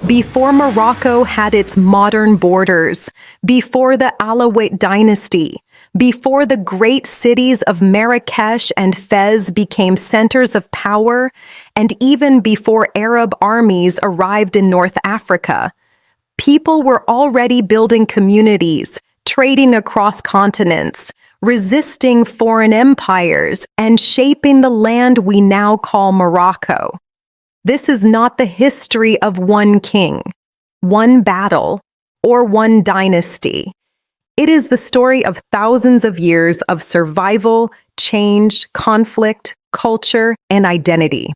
before Morocco had its modern borders, before the Alaouite dynasty, before the great cities of Marrakesh and Fez became centers of power, and even before Arab armies arrived in North Africa, people were already building communities, trading across continents, resisting foreign empires, and shaping the land we now call Morocco. This is not the history of one king, one battle, or one dynasty. It is the story of thousands of years of survival, change, conflict, culture, and identity.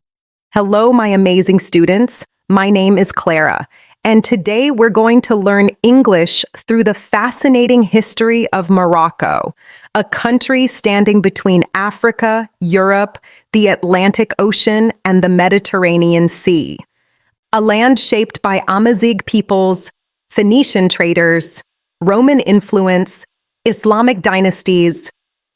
Hello, my amazing students. My name is Clara, and today we're going to learn English through the fascinating history of Morocco, a country standing between Africa, Europe, the Atlantic Ocean, and the Mediterranean Sea. A land shaped by Amazigh peoples, Phoenician traders, Roman influence, Islamic dynasties,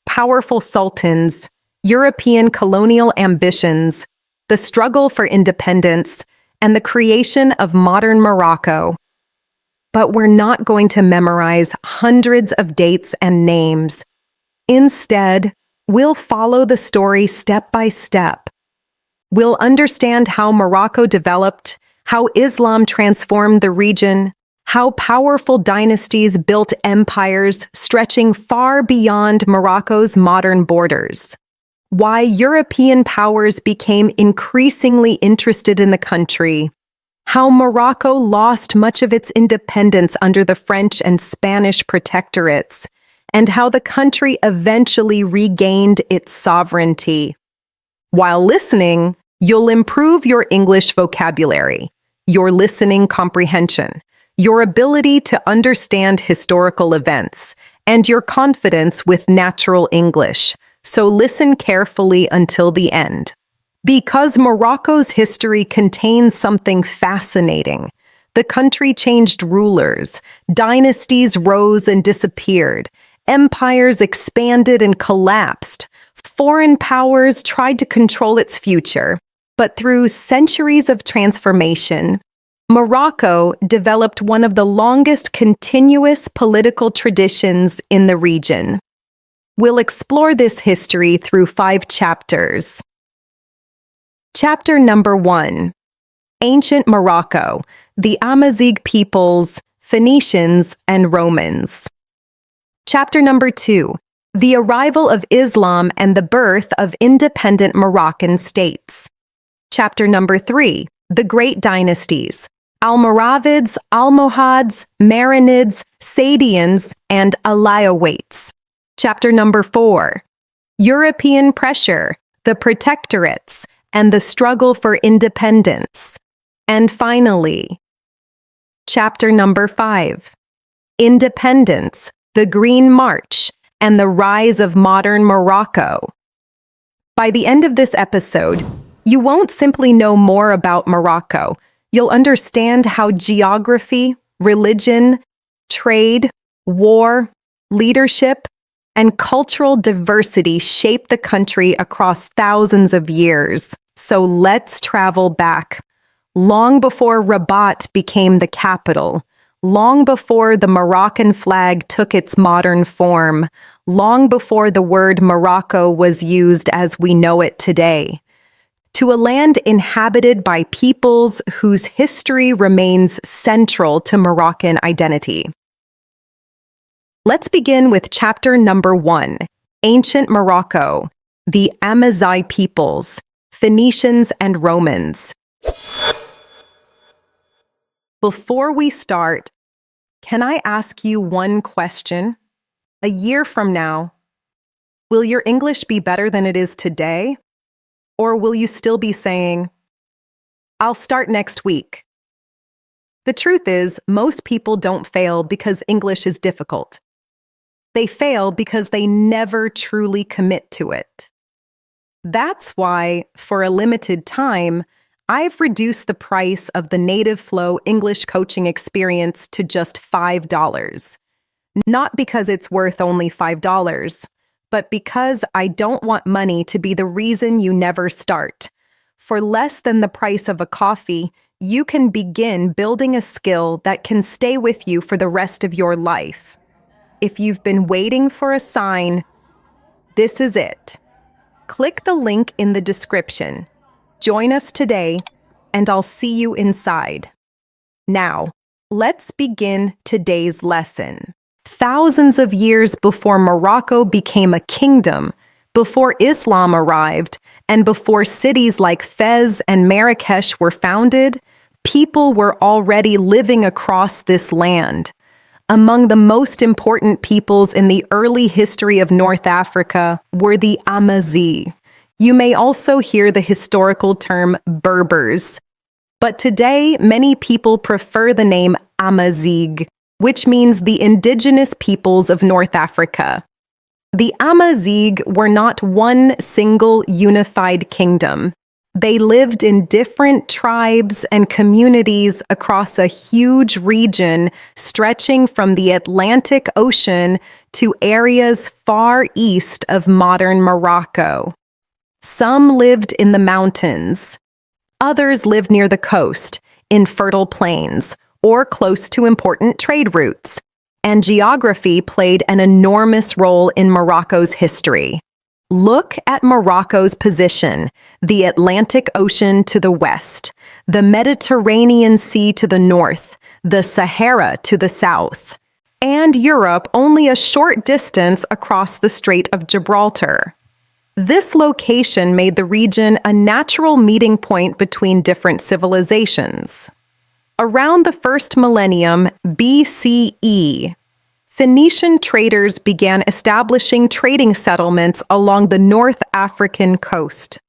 powerful sultans, European colonial ambitions, the struggle for independence, and the creation of modern Morocco. But we're not going to memorize hundreds of dates and names. Instead, we'll follow the story step by step. We'll understand how Morocco developed, how Islam transformed the region, how powerful dynasties built empires stretching far beyond Morocco's modern borders, why European powers became increasingly interested in the country, how Morocco lost much of its independence under the French and Spanish protectorates, and how the country eventually regained its sovereignty. While listening, you'll improve your English vocabulary, your listening comprehension, your ability to understand historical events, and your confidence with natural English. So listen carefully until the end. Because Morocco's history contains something fascinating. The country changed rulers, dynasties rose and disappeared, empires expanded and collapsed, foreign powers tried to control its future. But through centuries of transformation, Morocco developed one of the longest continuous political traditions in the region. We'll explore this history through 5 chapters. Chapter number 1. Ancient Morocco, the Amazigh peoples, Phoenicians, and Romans. Chapter number 2. The arrival of Islam and the birth of independent Moroccan states. Chapter number 3. The Great Dynasties. Almoravids, Almohads, Marinids, Saadians, and Alaouites. Chapter number 4. European pressure, the protectorates, and the struggle for independence. And finally, chapter number 5. Independence, the Green March, and the rise of modern Morocco. By the end of this episode, you won't simply know more about Morocco. You'll understand how geography, religion, trade, war, leadership, and cultural diversity shape the country across thousands of years. So let's travel back. Long before Rabat became the capital, long before the Moroccan flag took its modern form, long before the word Morocco was used as we know it today, to a land inhabited by peoples whose history remains central to Moroccan identity. Let's begin with chapter number 1, Ancient Morocco, the Amazigh peoples, Phoenicians, and Romans. Before we start, can I ask you one question? A year from now, will your English be better than it is today? Or will you still be saying, "I'll start next week"? The truth is, most people don't fail because English is difficult. They fail because they never truly commit to it. That's why, for a limited time, I've reduced the price of the Native Flow English coaching experience to just $5. Not because it's worth only $5, but because I don't want money to be the reason you never start. For less than the price of a coffee, you can begin building a skill that can stay with you for the rest of your life. If you've been waiting for a sign, this is it. Click the link in the description. Join us today, and I'll see you inside. Now, let's begin today's lesson. Thousands of years before Morocco became a kingdom, before Islam arrived, and before cities like Fez and Marrakesh were founded, people were already living across this land. Among the most important peoples in the early history of North Africa were the Amazigh. You may also hear the historical term Berbers. But today, many people prefer the name Amazigh, which means the indigenous peoples of North Africa. The Amazigh were not one single unified kingdom. They lived in different tribes and communities across a huge region stretching from the Atlantic Ocean to areas far east of modern Morocco. Some lived in the mountains. Others lived near the coast, in fertile plains, or close to important trade routes. And geography played an enormous role in Morocco's history. Look at Morocco's position: the Atlantic Ocean to the west, the Mediterranean Sea to the north, the Sahara to the south, and Europe only a short distance across the Strait of Gibraltar. This location made the region a natural meeting point between different civilizations. Around the first millennium BCE, Phoenician traders began establishing trading settlements along the North African coast.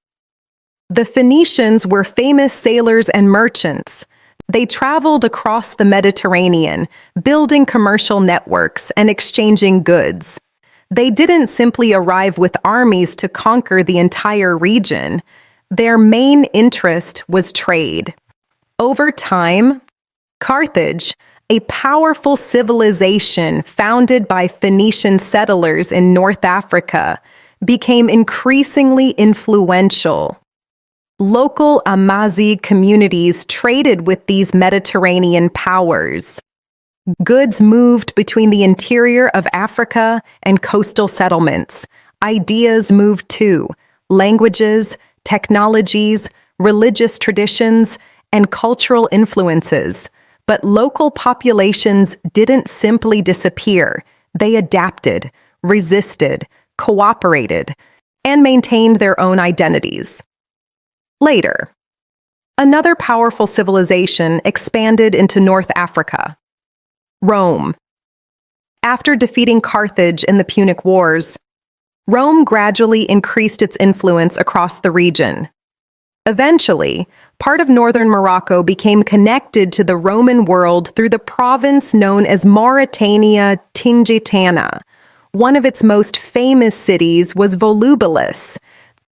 The Phoenicians were famous sailors and merchants. They traveled across the Mediterranean, building commercial networks and exchanging goods. They didn't simply arrive with armies to conquer the entire region. Their main interest was trade. Over time, Carthage, a powerful civilization founded by Phoenician settlers in North Africa, became increasingly influential. Local Amazigh communities traded with these Mediterranean powers. Goods moved between the interior of Africa and coastal settlements. Ideas moved too: languages, technologies, religious traditions, and cultural influences. But local populations didn't simply disappear. They adapted, resisted, cooperated, and maintained their own identities. Later, another powerful civilization expanded into North Africa: Rome. After defeating Carthage in the Punic Wars, Rome gradually increased its influence across the region. Eventually, part of northern Morocco became connected to the Roman world through the province known as Mauritania Tingitana. One of its most famous cities was Volubilis.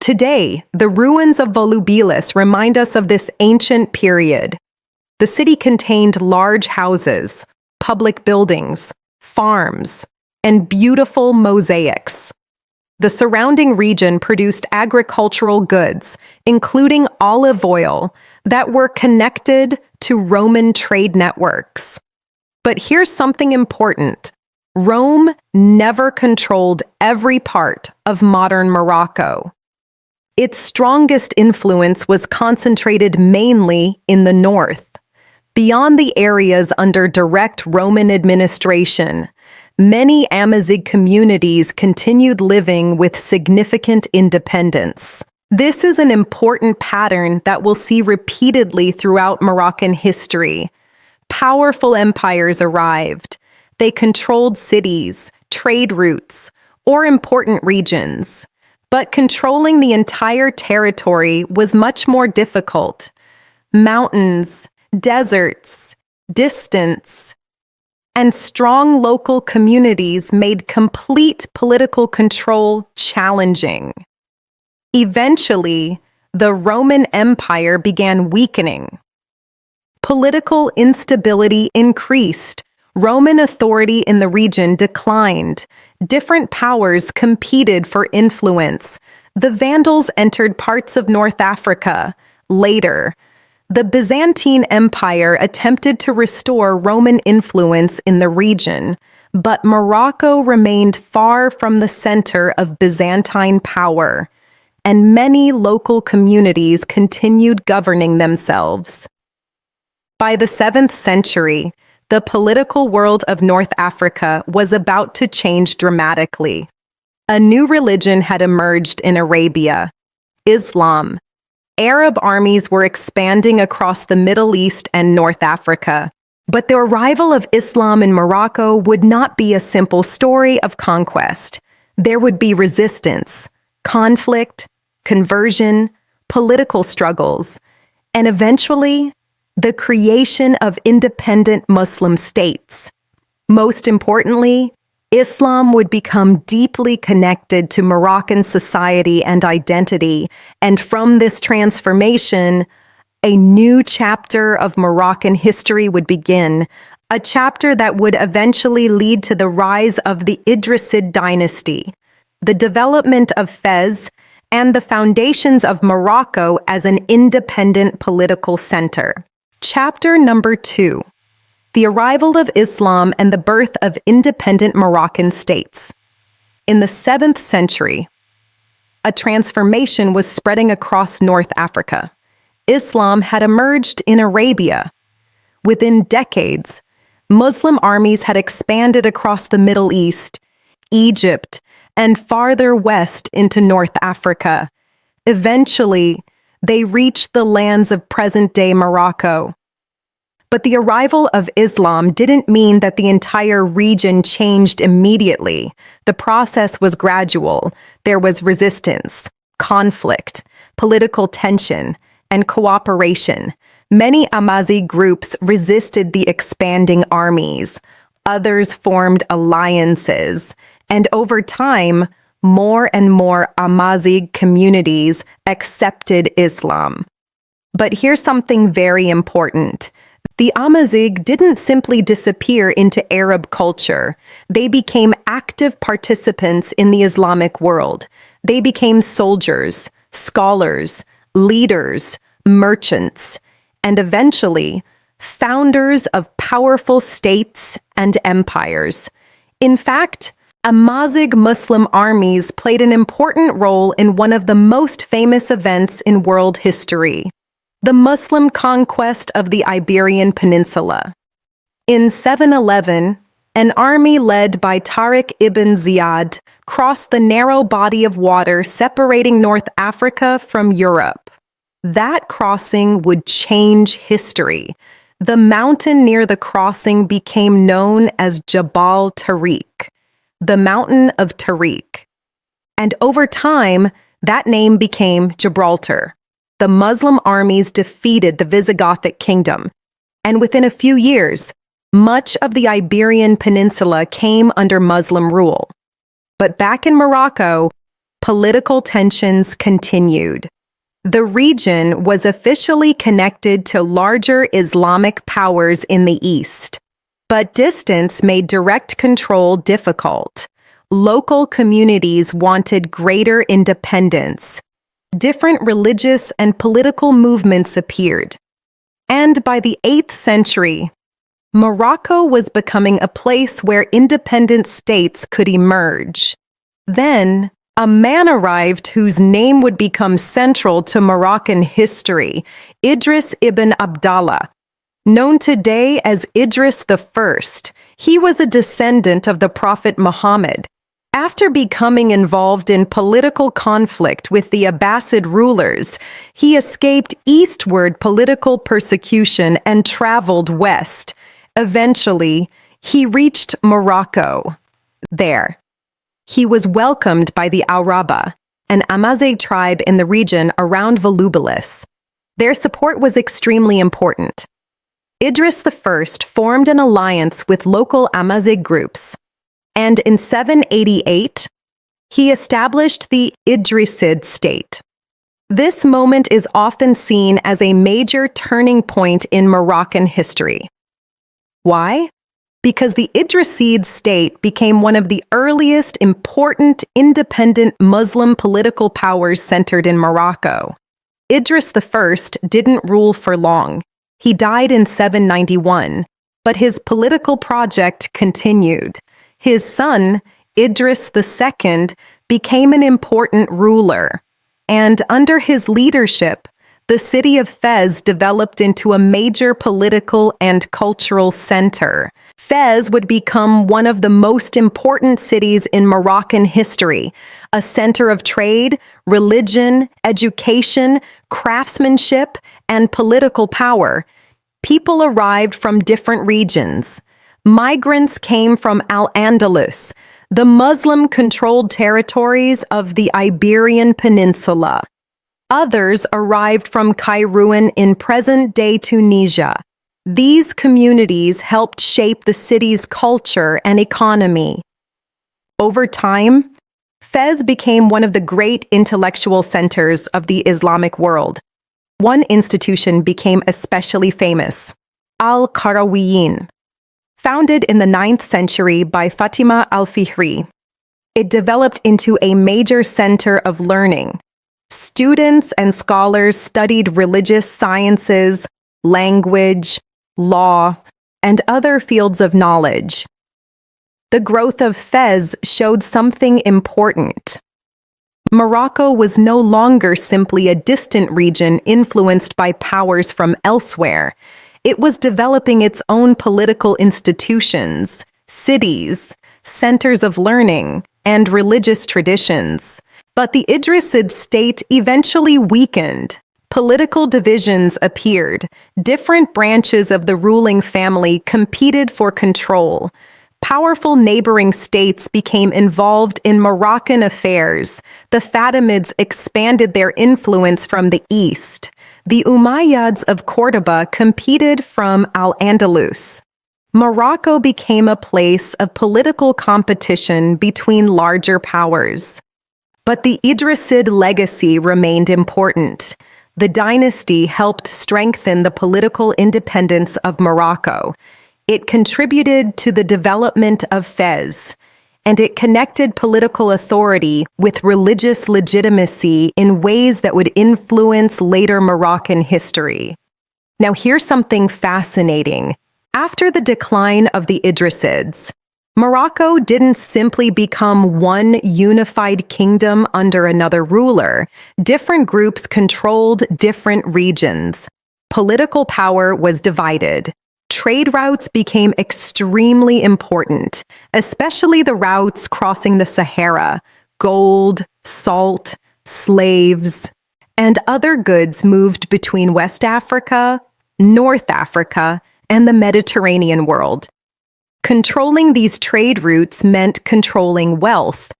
Today, the ruins of Volubilis remind us of this ancient period. The city contained large houses, public buildings, farms, and beautiful mosaics. The surrounding region produced agricultural goods, including olive oil, that were connected to Roman trade networks. But here's something important: Rome never controlled every part of modern Morocco. Its strongest influence was concentrated mainly in the north. Beyond the areas under direct Roman administration, many Amazigh communities continued living with significant independence. This is an important pattern that we'll see repeatedly throughout Moroccan history. Powerful empires arrived. They controlled cities, trade routes, or important regions. But controlling the entire territory was much more difficult. Mountains, deserts, distance, and strong local communities made complete political control challenging. Eventually, the Roman Empire began weakening. Political instability increased. Roman authority in the region declined. Different powers competed for influence. The Vandals entered parts of North Africa. Later, the Byzantine Empire attempted to restore Roman influence in the region, but Morocco remained far from the center of Byzantine power, and many local communities continued governing themselves. By the 7th century, the political world of North Africa was about to change dramatically. A new religion had emerged in Arabia, Islam. Arab armies were expanding across the Middle East and North Africa, but the arrival of Islam in Morocco would not be a simple story of conquest. There would be resistance, conflict, conversion, political struggles, and eventually, the creation of independent Muslim states. Most importantly, Islam would become deeply connected to Moroccan society and identity, and from this transformation, a new chapter of Moroccan history would begin, a chapter that would eventually lead to the rise of the Idrisid dynasty, the development of Fez, and the foundations of Morocco as an independent political center. Chapter number 2. The arrival of Islam and the birth of independent Moroccan states. In the 7th century, a transformation was spreading across North Africa. Islam had emerged in Arabia. Within decades, Muslim armies had expanded across the Middle East, Egypt, and farther west into North Africa. Eventually, they reached the lands of present-day Morocco. But the arrival of Islam didn't mean that the entire region changed immediately. The process was gradual. There was resistance, conflict, political tension, and cooperation. Many Amazigh groups resisted the expanding armies. Others formed alliances. And over time, more and more Amazigh communities accepted Islam. But here's something very important. The Amazigh didn't simply disappear into Arab culture. They became active participants in the Islamic world. They became soldiers, scholars, leaders, merchants, and eventually founders of powerful states and empires. In fact, Amazigh Muslim armies played an important role in one of the most famous events in world history, the Muslim conquest of the Iberian Peninsula. In 711, an army led by Tariq ibn Ziyad crossed the narrow body of water separating North Africa from Europe. That crossing would change history. The mountain near the crossing became known as Jabal Tariq, the Mountain of Tariq. And over time, that name became Gibraltar. The Muslim armies defeated the Visigothic kingdom, and within a few years, much of the Iberian Peninsula came under Muslim rule. But back in Morocco, political tensions continued. The region was officially connected to larger Islamic powers in the east, but distance made direct control difficult. Local communities wanted greater independence. Different religious and political movements appeared. And by the 8th century, Morocco was becoming a place where independent states could emerge. Then, a man arrived whose name would become central to Moroccan history, Idris ibn Abdallah. Known today as Idris I, he was a descendant of the Prophet Muhammad. After becoming involved in political conflict with the Abbasid rulers, he escaped eastward political persecution and traveled west. Eventually, he reached Morocco. There, he was welcomed by the Araba, an Amazigh tribe in the region around Volubilis. Their support was extremely important. Idris I formed an alliance with local Amazigh groups, and in 788, he established the Idrisid state. This moment is often seen as a major turning point in Moroccan history. Why? because the Idrisid state became one of the earliest important independent Muslim political powers centered in Morocco. Idris I didn't rule for long. He died in 791, but his political project continued. His son, Idris II, became an important ruler, and under his leadership, the city of Fez developed into a major political and cultural center. Fez would become one of the most important cities in Moroccan history, a center of trade, religion, education, craftsmanship, and political power. People arrived from different regions. Migrants came from Al-Andalus, the Muslim-controlled territories of the Iberian Peninsula. Others arrived from Kairouan in present-day Tunisia. These communities helped shape the city's culture and economy. Over time, Fez became one of the great intellectual centers of the Islamic world. One institution became especially famous, al-Qarawiyyin. Founded in the 9th century by Fatima al-Fihri, it developed into a major center of learning. Students and scholars studied religious sciences, language, law, and other fields of knowledge. The growth of Fez showed something important. Morocco was no longer simply a distant region influenced by powers from elsewhere. It was developing its own political institutions, cities, centers of learning, and religious traditions. But the Idrisid state eventually weakened. Political divisions appeared. Different branches of the ruling family competed for control. Powerful neighboring states became involved in Moroccan affairs. The Fatimids expanded their influence from the east. The Umayyads of Cordoba competed from Al-Andalus. Morocco became a place of political competition between larger powers. But the Idrisid legacy remained important. The dynasty helped strengthen the political independence of Morocco. It contributed to the development of Fez, and it connected political authority with religious legitimacy in ways that would influence later Moroccan history. Now here's something fascinating. After the decline of the Idrisids, Morocco didn't simply become one unified kingdom under another ruler. Different groups controlled different regions. Political power was divided. Trade routes became extremely important, especially the routes crossing the Sahara. Gold, salt, slaves, and other goods moved between West Africa, North Africa, and the Mediterranean world. Controlling these trade routes meant controlling wealth.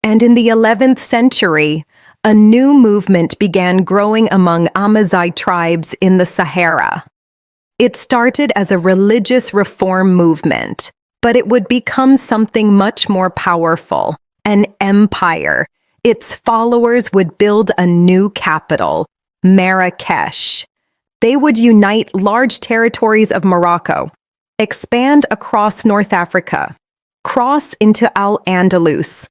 And in the 11th century, a new movement began growing among Amazigh tribes in the Sahara. It started as a religious reform movement, but it would become something much more powerful, an empire. Its followers would build a new capital, Marrakesh. They would unite large territories of Morocco, expand across North Africa, cross into Al-Andalus,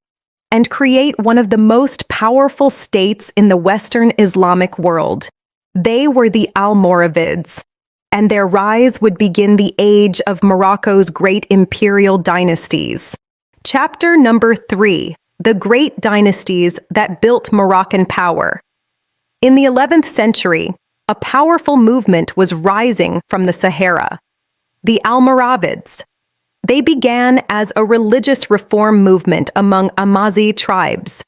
and create one of the most powerful states in the Western Islamic world. They were the Almoravids, and their rise would begin the age of Morocco's great imperial dynasties. Chapter number 3, the great dynasties that built Moroccan power. In the 11th century, a powerful movement was rising from the Sahara, the Almoravids. They began as a religious reform movement among Amazigh tribes,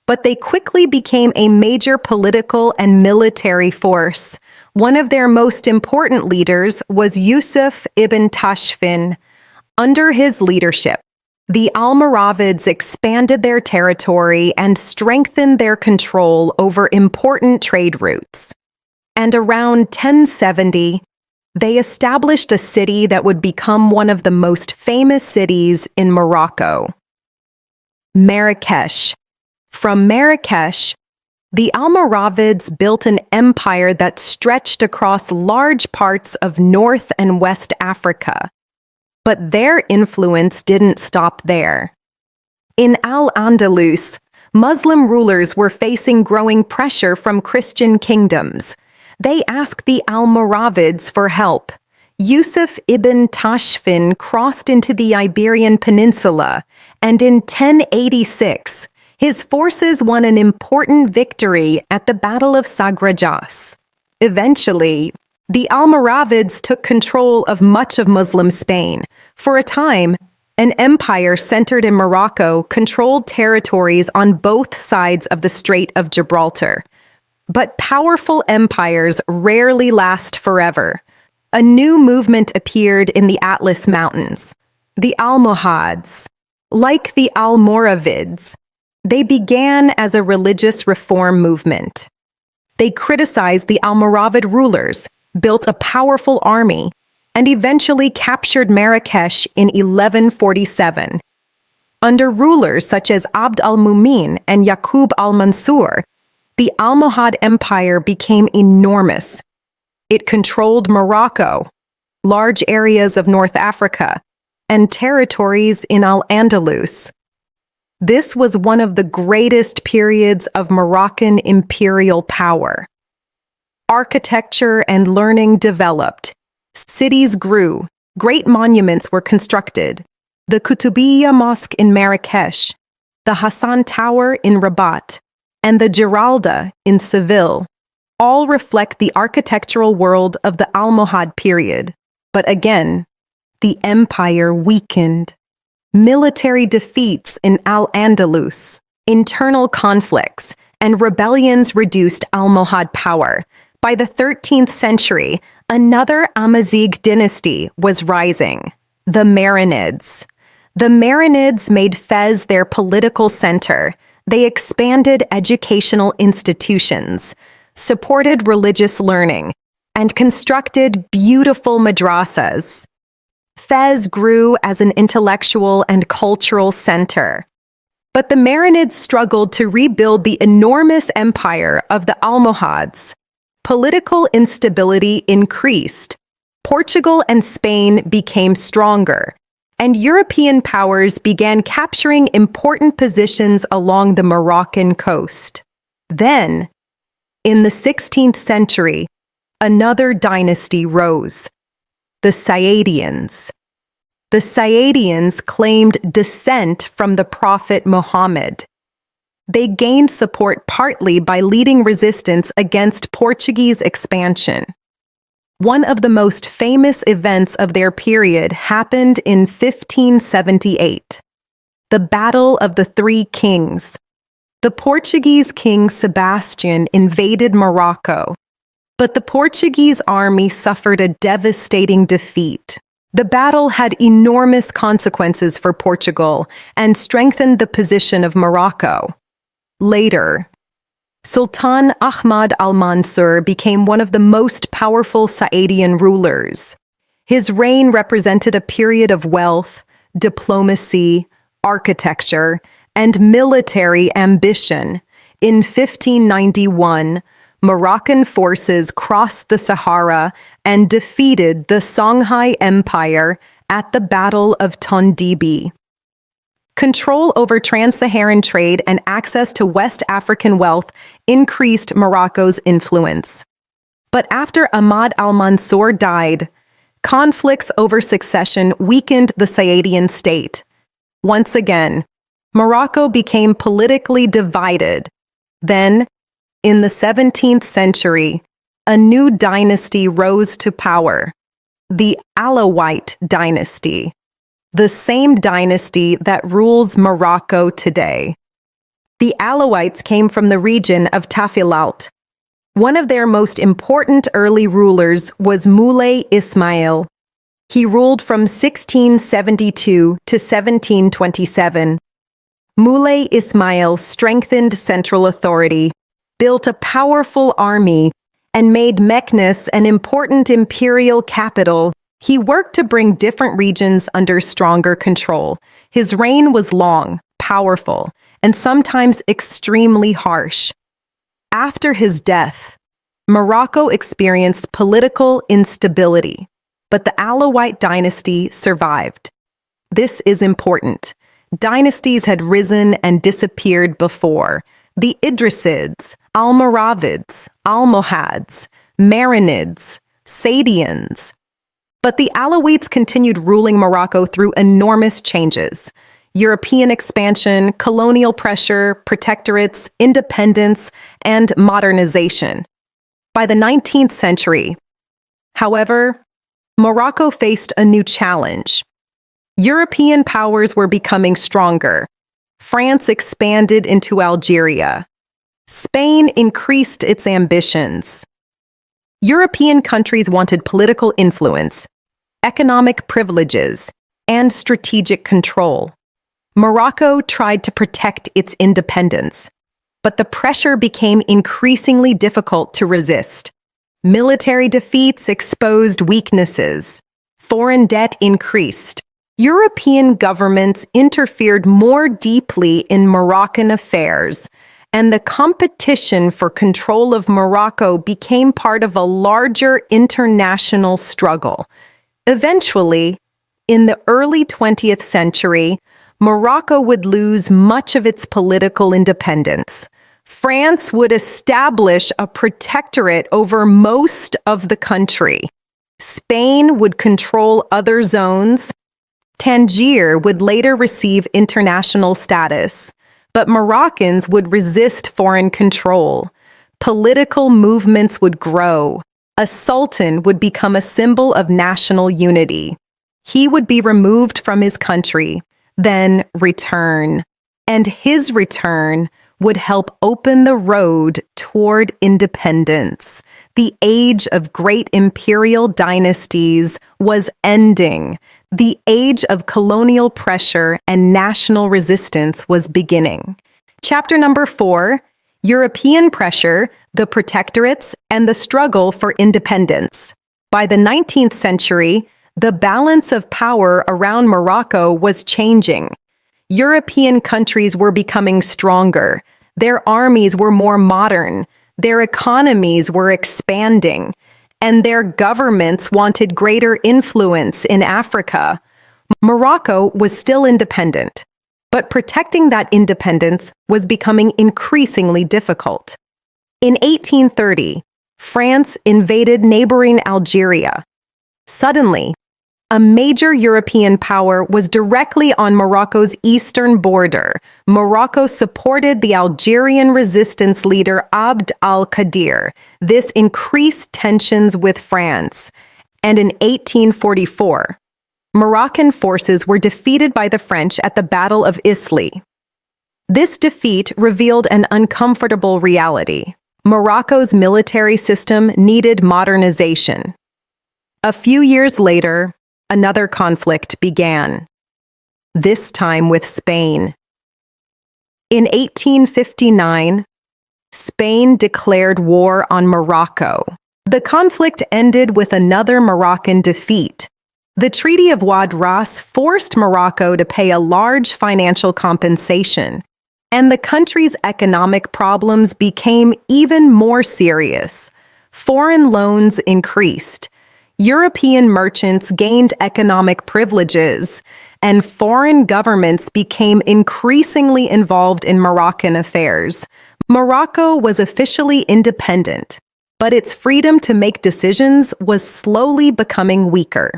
but they quickly became a major political and military force. One of their most important leaders was Yusuf ibn Tashfin. Under his leadership, the Almoravids expanded their territory and strengthened their control over important trade routes. And around 1070, they established a city that would become one of the most famous cities in Morocco, Marrakesh. From Marrakesh, the Almoravids built an empire that stretched across large parts of North and West Africa. But their influence didn't stop there. In Al-Andalus, Muslim rulers were facing growing pressure from Christian kingdoms. They asked the Almoravids for help. Yusuf ibn Tashfin crossed into the Iberian Peninsula, and in 1086, his forces won an important victory at the Battle of Sagrajas. Eventually, the Almoravids took control of much of Muslim Spain. For a time, an empire centered in Morocco controlled territories on both sides of the Strait of Gibraltar. But powerful empires rarely last forever. A new movement appeared in the Atlas Mountains, the Almohads. Like the Almoravids, they began as a religious reform movement. They criticized the Almoravid rulers, built a powerful army, and eventually captured Marrakesh in 1147. Under rulers such as Abd al-Mumin and Yaqub al-Mansur, the Almohad Empire became enormous. It controlled Morocco, large areas of North Africa, and territories in Al-Andalus. This was one of the greatest periods of Moroccan imperial power. Architecture and learning developed. Cities grew. Great monuments were constructed. The Kutubiyya Mosque in Marrakesh, the Hassan Tower in Rabat, and the Giralda in Seville all reflect the architectural world of the Almohad period. But again, the empire weakened. Military defeats in Al-Andalus, internal conflicts, and rebellions reduced Almohad power. By the 13th century, another Amazigh dynasty was rising, the Marinids. The Marinids made Fez their political center. They expanded educational institutions, supported religious learning, and constructed beautiful madrasas. Fez grew as an intellectual and cultural center. But the Marinids struggled to rebuild the enormous empire of the Almohads. Political instability increased. Portugal and Spain became stronger, and European powers began capturing important positions along the Moroccan coast. Then, in the 16th century, another dynasty rose, the Saadians. The Saadians claimed descent from the Prophet Muhammad. They gained support partly by leading resistance against Portuguese expansion. One of the most famous events of their period happened in 1578, the Battle of the Three Kings. The Portuguese king Sebastian invaded Morocco, but the Portuguese army suffered a devastating defeat. The battle had enormous consequences for Portugal and strengthened the position of Morocco. Later, Sultan Ahmad al-Mansur became one of the most powerful Saadian rulers. His reign represented a period of wealth, diplomacy, architecture, and military ambition. In 1591, Moroccan forces crossed the Sahara and defeated the Songhai Empire at the Battle of Tondibi. Control over trans-Saharan trade and access to West African wealth increased Morocco's influence. But after Ahmad al-Mansur died, conflicts over succession weakened the Saadian state. Once again, Morocco became politically divided. Then, in the 17th century, a new dynasty rose to power, the Alaouite dynasty, the same dynasty that rules Morocco today. The Alaouites came from the region of Tafilalt. One of their most important early rulers was Moulay Ismail. He ruled from 1672 to 1727. Moulay Ismail strengthened central authority, built a powerful army, and made Meknes an important imperial capital. He worked to bring different regions under stronger control. His reign was long, powerful, and sometimes extremely harsh. After his death, Morocco experienced political instability. but the Alaouite dynasty survived. This is important. Dynasties had risen and disappeared before. The Idrisids, Almoravids, Almohads, Marinids, Saadians. But the Alaouites continued ruling Morocco through enormous changes. European expansion, colonial pressure, protectorates, independence, and modernization. By the 19th century, however, Morocco faced a new challenge. European powers were becoming stronger. France expanded into Algeria. Spain increased its ambitions. European countries wanted political influence, economic privileges, and strategic control. Morocco tried to protect its independence, but the pressure became increasingly difficult to resist. Military defeats exposed weaknesses. Foreign debt increased. European governments interfered more deeply in Moroccan affairs, and the competition for control of Morocco became part of a larger international struggle. Eventually, in the early 20th century, Morocco would lose much of its political independence. France would establish a protectorate over most of the country. Spain would control other zones. Tangier would later receive international status, but Moroccans would resist foreign control. Political movements would grow. A sultan would become a symbol of national unity. He would be removed from his country, then return. And his return would help open the road toward independence. The age of great imperial dynasties was ending. The age of colonial pressure and national resistance was beginning. Chapter number 4, European pressure, the protectorates, and the struggle for independence. By the 19th century, the balance of power around Morocco was changing. European countries were becoming stronger. Their armies were more modern. Their economies were expanding. And their governments wanted greater influence in Africa. Morocco was still independent, but protecting that independence was becoming increasingly difficult. In 1830, France invaded neighboring Algeria. Suddenly, a major European power was directly on Morocco's eastern border. Morocco supported the Algerian resistance leader Abd al-Qadir. This increased tensions with France, and in 1844, Moroccan forces were defeated by the French at the Battle of Isly. This defeat revealed an uncomfortable reality. Morocco's military system needed modernization. A few years later, another conflict began, this time with Spain. In 1859, Spain declared war on Morocco. The conflict ended with another Moroccan defeat. The Treaty of Wad Ras forced Morocco to pay a large financial compensation, and the country's economic problems became even more serious. Foreign loans increased. European merchants gained economic privileges, and foreign governments became increasingly involved in Moroccan affairs. Morocco was officially independent, but its freedom to make decisions was slowly becoming weaker.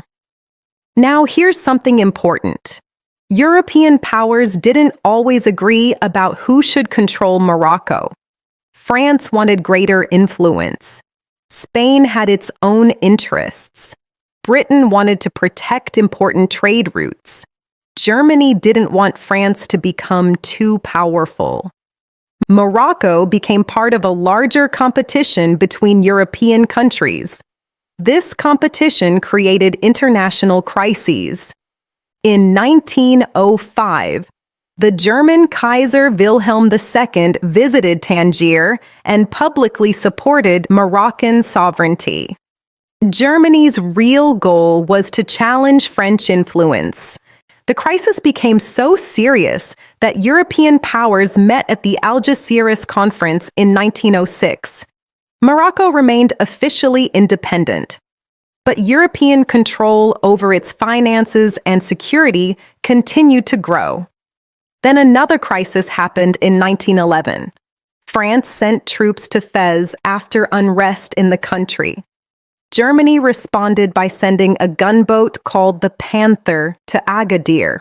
Now here's something important. European powers didn't always agree about who should control Morocco. France wanted greater influence. Spain had its own interests. Britain wanted to protect important trade routes. Germany didn't want France to become too powerful. Morocco became part of a larger competition between European countries. This competition created international crises. In 1905, the German Kaiser Wilhelm II visited Tangier and publicly supported Moroccan sovereignty. Germany's real goal was to challenge French influence. The crisis became so serious that European powers met at the Algeciras Conference in 1906. Morocco remained officially independent, But European control over its finances and security continued to grow. Then another crisis happened in 1911. France sent troops to Fez after unrest in the country. Germany responded by sending a gunboat called the Panther to Agadir.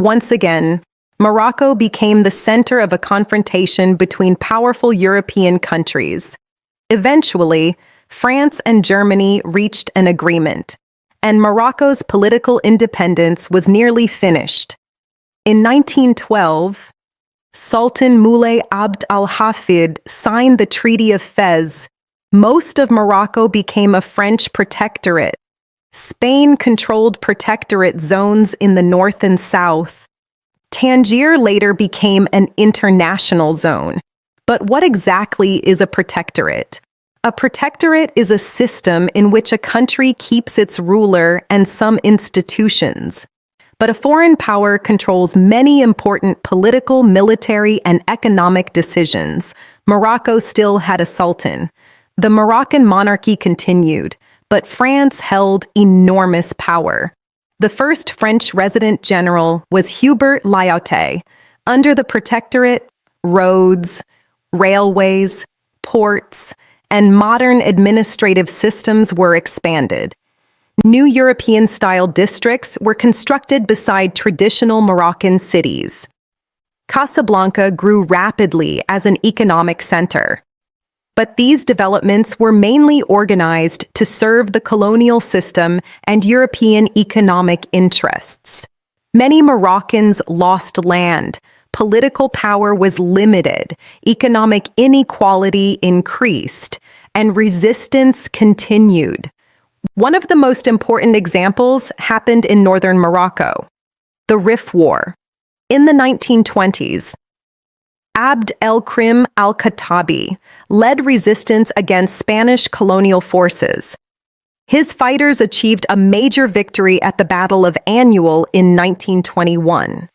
Once again, Morocco became the center of a confrontation between powerful European countries. Eventually, France and Germany reached an agreement, and Morocco's political independence was nearly finished. In 1912, Sultan Moulay Abd al-Hafid signed the Treaty of Fez. Most of Morocco became a French protectorate. Spain controlled protectorate zones in the north and south. Tangier later became an international zone. But what exactly is a protectorate? A protectorate is a system in which a country keeps its ruler and some institutions. But a foreign power controls many important political, military, and economic decisions. Morocco still had a sultan. The Moroccan monarchy continued, but France held enormous power. The first French resident general was Hubert Lyautey. Under the protectorate, roads, railways, ports, and modern administrative systems were expanded. New European-style districts were constructed beside traditional Moroccan cities. Casablanca grew rapidly as an economic center. But these developments were mainly organized to serve the colonial system and European economic interests. Many Moroccans lost land, political power was limited, economic inequality increased, and resistance continued. One of the most important examples happened in northern Morocco, the Rif War. In the 1920s, Abd el-Krim al-Khattabi led resistance against Spanish colonial forces. His fighters achieved a major victory at the Battle of Annual in 1921.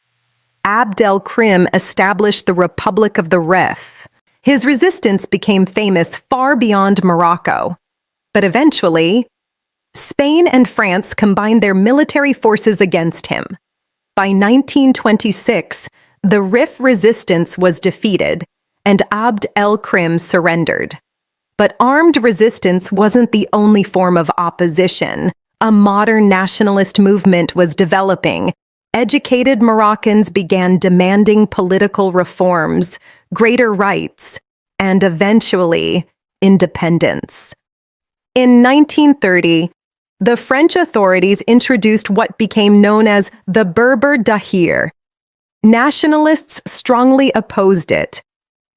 Abd el-Krim established the Republic of the Rif. His resistance became famous far beyond Morocco. But eventually, Spain and France combined their military forces against him. By 1926, the Rif resistance was defeated, and Abd el-Krim surrendered. But armed resistance wasn't the only form of opposition. A modern nationalist movement was developing. Educated Moroccans began demanding political reforms, greater rights, and eventually, independence. In 1930, the French authorities introduced what became known as the Berber Dahir. Nationalists strongly opposed it.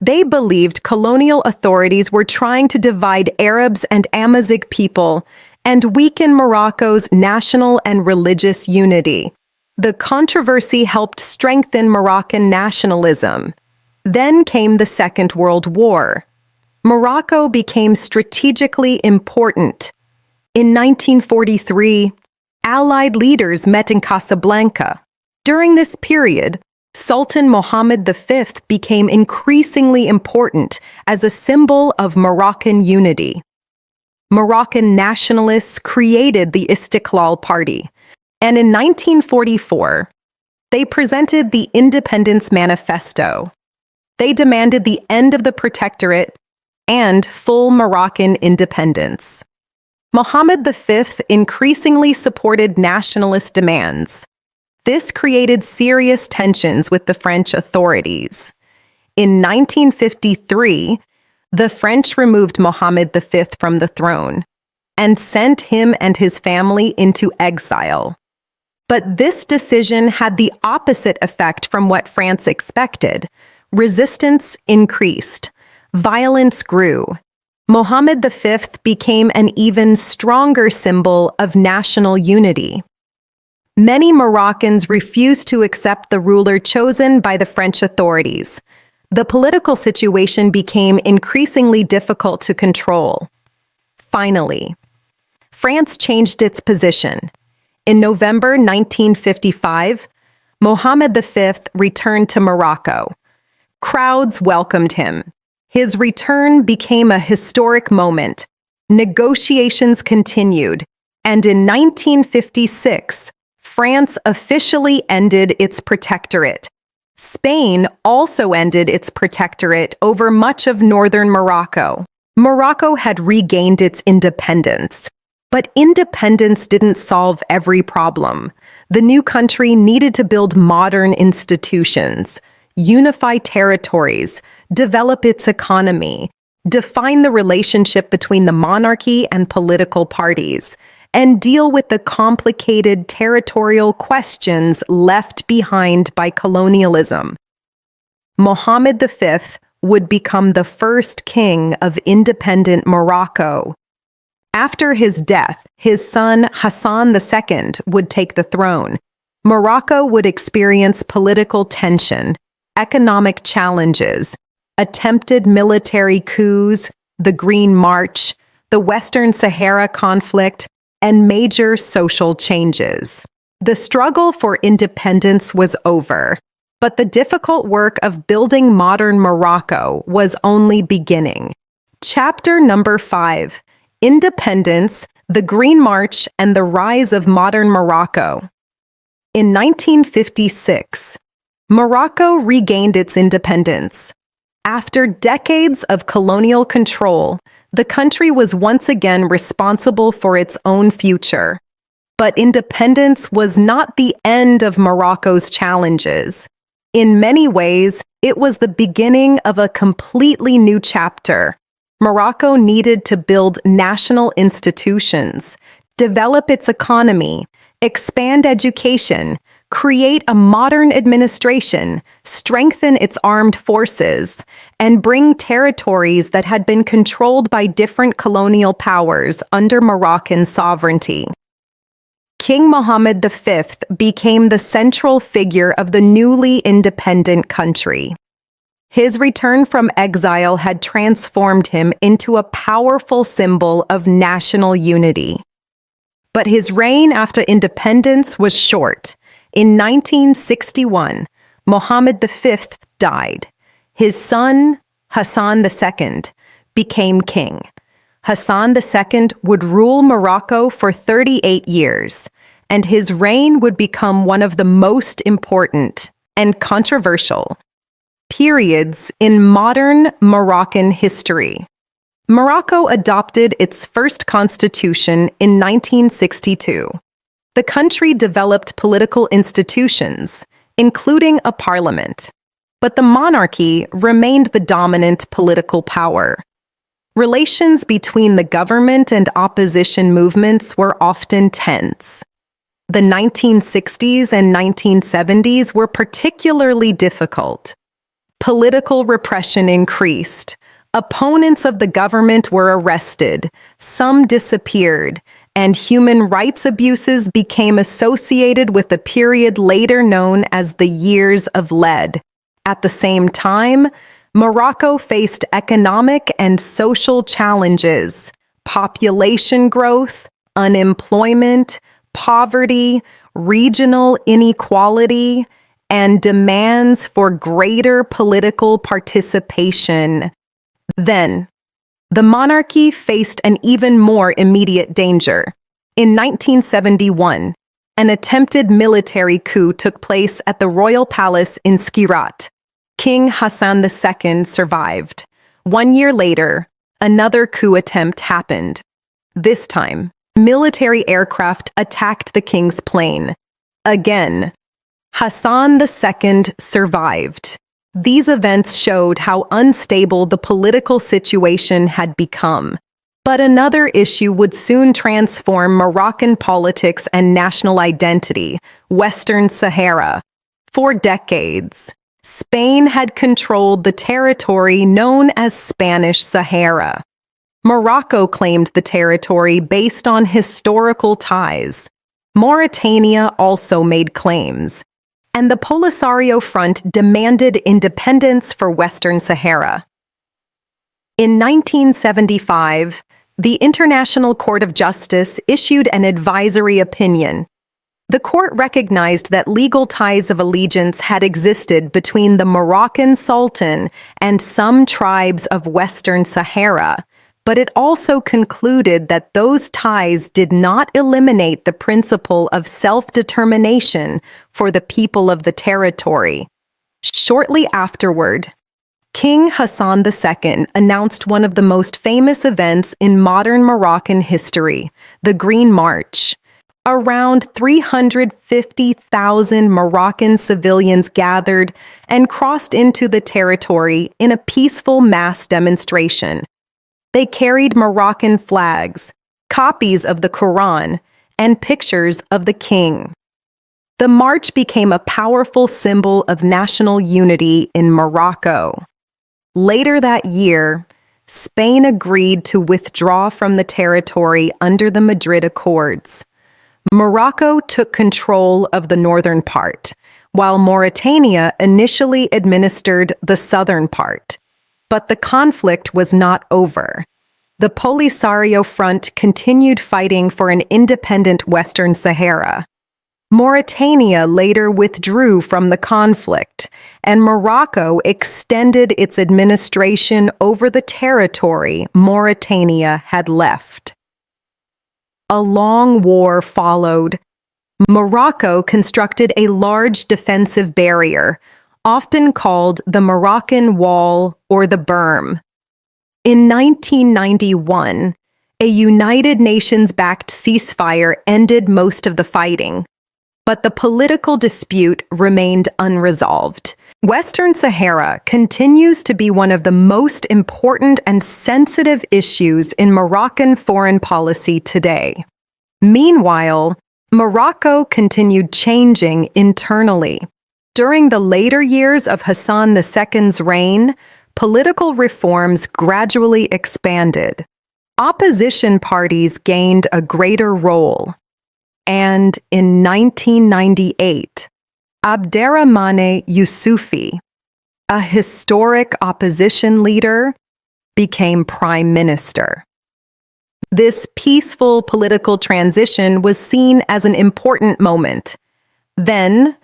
They believed colonial authorities were trying to divide Arabs and Amazigh people and weaken Morocco's national and religious unity. The controversy helped strengthen Moroccan nationalism. Then came the Second World War. Morocco became strategically important. In 1943, Allied leaders met in Casablanca. During this period, Sultan Mohammed V became increasingly important as a symbol of Moroccan unity. Moroccan nationalists created the Istiqlal Party, and in 1944, they presented the Independence Manifesto. They demanded the end of the protectorate and full Moroccan independence. Mohammed V increasingly supported nationalist demands. This created serious tensions with the French authorities. In 1953, the French removed Mohammed V from the throne and sent him and his family into exile. But this decision had the opposite effect from what France expected. Resistance increased. Violence grew. Mohammed V became an even stronger symbol of national unity. Many Moroccans refused to accept the ruler chosen by the French authorities. The political situation became increasingly difficult to control. Finally, France changed its position. In November 1955, Mohammed V returned to Morocco. Crowds welcomed him. His return became a historic moment. Negotiations continued, And in 1956, France officially ended its protectorate. Spain also ended its protectorate over much of northern Morocco. Morocco had regained its independence. But independence didn't solve every problem. The new country needed to build modern institutions, unify territories, develop its economy, define the relationship between the monarchy and political parties, and deal with the complicated territorial questions left behind by colonialism. Mohammed V would become the first king of independent Morocco. After his death, his son Hassan II would take the throne. Morocco would experience political tension, economic challenges, attempted military coups, the Green March, the Western Sahara conflict, and major social changes. The struggle for independence was over, but the difficult work of building modern Morocco was only beginning. Chapter number 5. Independence, the Green March, and the Rise of Modern Morocco. In 1956, Morocco regained its independence. After decades of colonial control, the country was once again responsible for its own future. But independence was not the end of Morocco's challenges. In many ways, it was the beginning of a completely new chapter. Morocco needed to build national institutions, develop its economy, expand education, create a modern administration, strengthen its armed forces, and bring territories that had been controlled by different colonial powers under Moroccan sovereignty. King Mohammed V became the central figure of the newly independent country. His return from exile had transformed him into a powerful symbol of national unity. But his reign after independence was short. In 1961, Mohammed V died. His son, Hassan II, became king. Hassan II would rule Morocco for 38 years, and his reign would become one of the most important and controversial periods in modern Moroccan history. Morocco adopted its first constitution in 1962. The country developed political institutions, including a parliament, but the monarchy remained the dominant political power. Relations between the government and opposition movements were often tense. The 1960s and 1970s were particularly difficult. Political repression increased. Opponents of the government were arrested, some disappeared, and human rights abuses became associated with the period later known as the Years of Lead. At the same time, Morocco faced economic and social challenges, population growth, unemployment, poverty, regional inequality, and demands for greater political participation. Then, the monarchy faced an even more immediate danger. In 1971, an attempted military coup took place at the royal palace in Skirat. King Hassan II survived. 1 year later, another coup attempt happened. This time, military aircraft attacked the king's plane. Again, Hassan II survived. These events showed how unstable the political situation had become. But another issue would soon transform Moroccan politics and national identity: Western Sahara. For decades, Spain had controlled the territory known as Spanish Sahara. Morocco claimed the territory based on historical ties. Mauritania also made claims, and the Polisario Front demanded independence for Western Sahara. In 1975, the International Court of Justice issued an advisory opinion. The court recognized that legal ties of allegiance had existed between the Moroccan Sultan and some tribes of Western Sahara, but it also concluded that those ties did not eliminate the principle of self-determination for the people of the territory. Shortly afterward, King Hassan II announced one of the most famous events in modern Moroccan history, the Green March. Around 350,000 Moroccan civilians gathered and crossed into the territory in a peaceful mass demonstration. They carried Moroccan flags, copies of the Quran, and pictures of the king. The march became a powerful symbol of national unity in Morocco. Later that year, Spain agreed to withdraw from the territory under the Madrid Accords. Morocco took control of the northern part, while Mauritania initially administered the southern part. But the conflict was not over. The Polisario Front continued fighting for an independent Western Sahara. Mauritania later withdrew from the conflict, and Morocco extended its administration over the territory Mauritania had left. A long war followed. Morocco constructed a large defensive barrier, often called the Moroccan Wall or the Berm. In 1991, a United Nations-backed ceasefire ended most of the fighting, but the political dispute remained unresolved. Western Sahara continues to be one of the most important and sensitive issues in Moroccan foreign policy today. Meanwhile, Morocco continued changing internally. During the later years of Hassan II's reign, political reforms gradually expanded. Opposition parties gained a greater role. And in 1998, Abderrahmane Youssoufi, a historic opposition leader, became prime minister. This peaceful political transition was seen as an important moment. Then,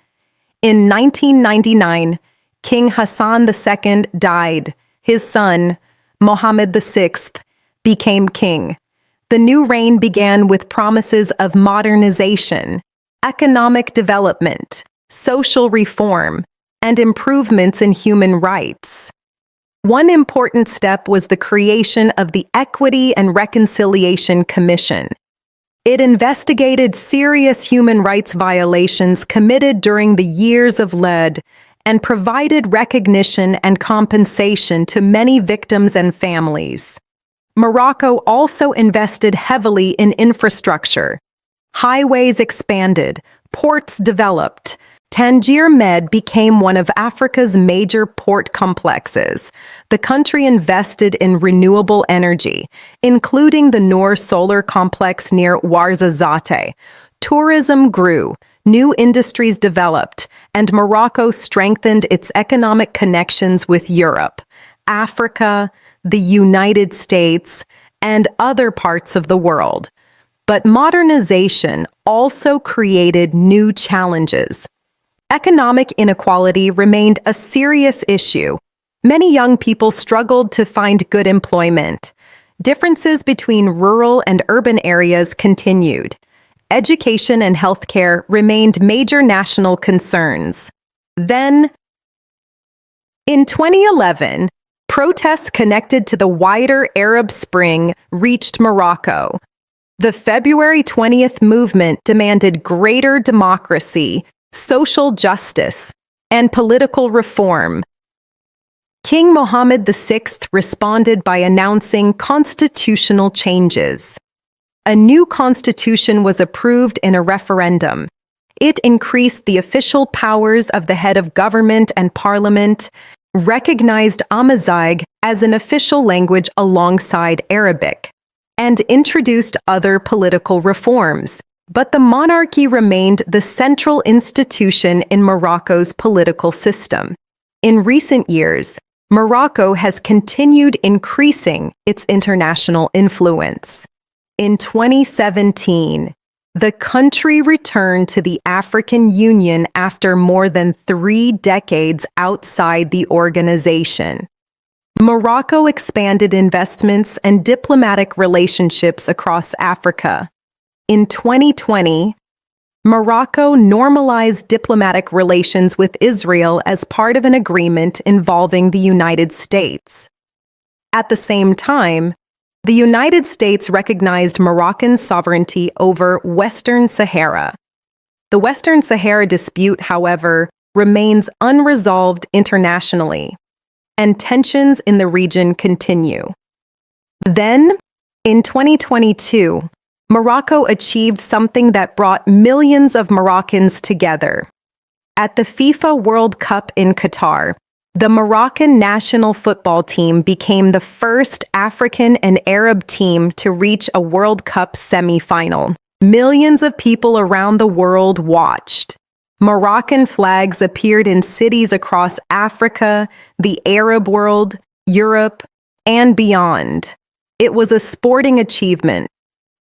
in 1999, King Hassan II died. His son, Mohammed VI, became king. The new reign began with promises of modernization, economic development, social reform, and improvements in human rights. One important step was the creation of the Equity and Reconciliation Commission. It investigated serious human rights violations committed during the years of lead and provided recognition and compensation to many victims and families. Morocco also invested heavily in infrastructure. Highways expanded, ports developed. Tangier Med became one of Africa's major port complexes. The country invested in renewable energy, including the Noor solar complex near Ouarzazate. Tourism grew, new industries developed, and Morocco strengthened its economic connections with Europe, Africa, the United States, and other parts of the world. But modernization also created new challenges. Economic inequality remained a serious issue. Many young people struggled to find good employment. Differences between rural and urban areas continued. Education and healthcare remained major national concerns. Then, in 2011, protests connected to the wider Arab Spring reached Morocco. The February 20th movement demanded greater democracy, social justice, and political reform. King Mohammed VI responded by announcing constitutional changes. A new constitution was approved in a referendum. It increased the official powers of the head of government and parliament, recognized Amazigh as an official language alongside Arabic, and introduced other political reforms. But the monarchy remained the central institution in Morocco's political system. In recent years, Morocco has continued increasing its international influence. In 2017, the country returned to the African Union after more than 3 decades outside the organization. Morocco expanded investments and diplomatic relationships across Africa. In 2020, Morocco normalized diplomatic relations with Israel as part of an agreement involving the United States. At the same time, the United States recognized Moroccan sovereignty over Western Sahara. The Western Sahara dispute, however, remains unresolved internationally, and tensions in the region continue. Then, in 2022, Morocco achieved something that brought millions of Moroccans together. At the FIFA World Cup in Qatar, the Moroccan national football team became the first African and Arab team to reach a World Cup semi-final. Millions of people around the world watched. Moroccan flags appeared in cities across Africa, the Arab world, Europe, and beyond. It was a sporting achievement,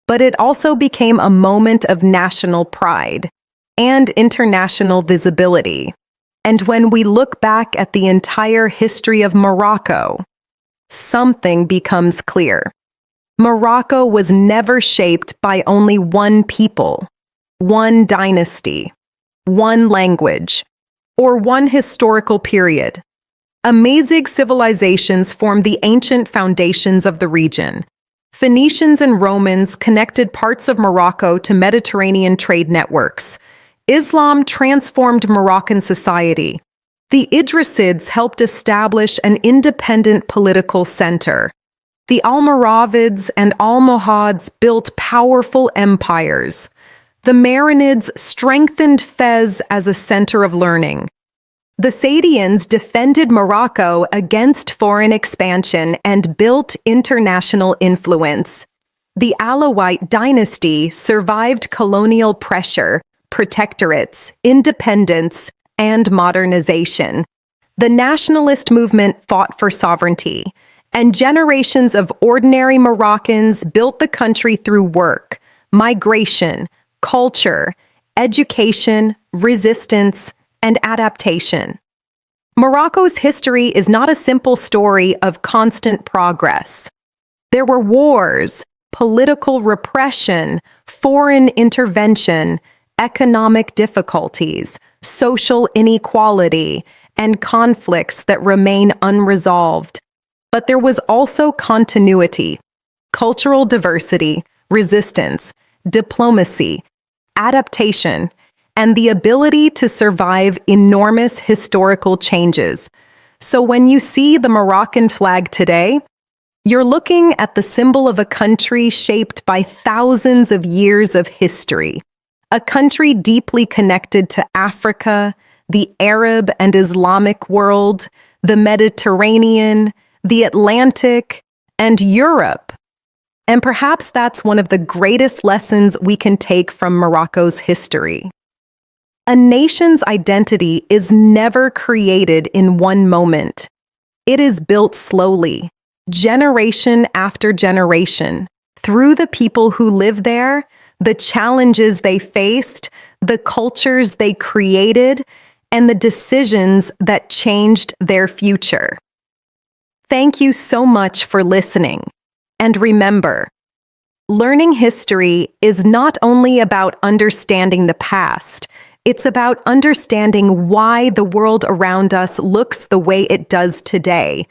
but it also became a moment of national pride and international visibility. And when we look back at the entire history of Morocco, something becomes clear. Morocco was never shaped by only one people, one dynasty, one language, or one historical period. Amazigh civilizations formed the ancient foundations of the region. Phoenicians and Romans connected parts of Morocco to Mediterranean trade networks. Islam transformed Moroccan society. The Idrisids helped establish an independent political center. The Almoravids and Almohads built powerful empires. The Marinids strengthened Fez as a center of learning. The Saadians defended Morocco against foreign expansion and built international influence. The Alaouite dynasty survived colonial pressure, protectorates, independence, and modernization. The nationalist movement fought for sovereignty, and generations of ordinary Moroccans built the country through work, migration, culture, education, resistance, and adaptation. Morocco's history is not a simple story of constant progress. There were wars, political repression, foreign intervention, economic difficulties, social inequality, and conflicts that remain unresolved. But there was also continuity, cultural diversity, resistance, diplomacy, adaptation, and the ability to survive enormous historical changes. So when you see the Moroccan flag today, you're looking at the symbol of a country shaped by thousands of years of history, a country deeply connected to Africa, the Arab and Islamic world, the Mediterranean, the Atlantic, and Europe. And perhaps that's one of the greatest lessons we can take from Morocco's history. A nation's identity is never created in one moment. It is built slowly, generation after generation, through the people who live there, the challenges they faced, the cultures they created, and the decisions that changed their future. Thank you so much for listening. And remember, learning history is not only about understanding the past, it's about understanding why the world around us looks the way it does today.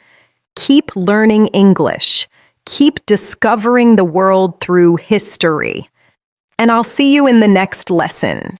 Keep learning English. Keep discovering the world through history. And I'll see you in the next lesson.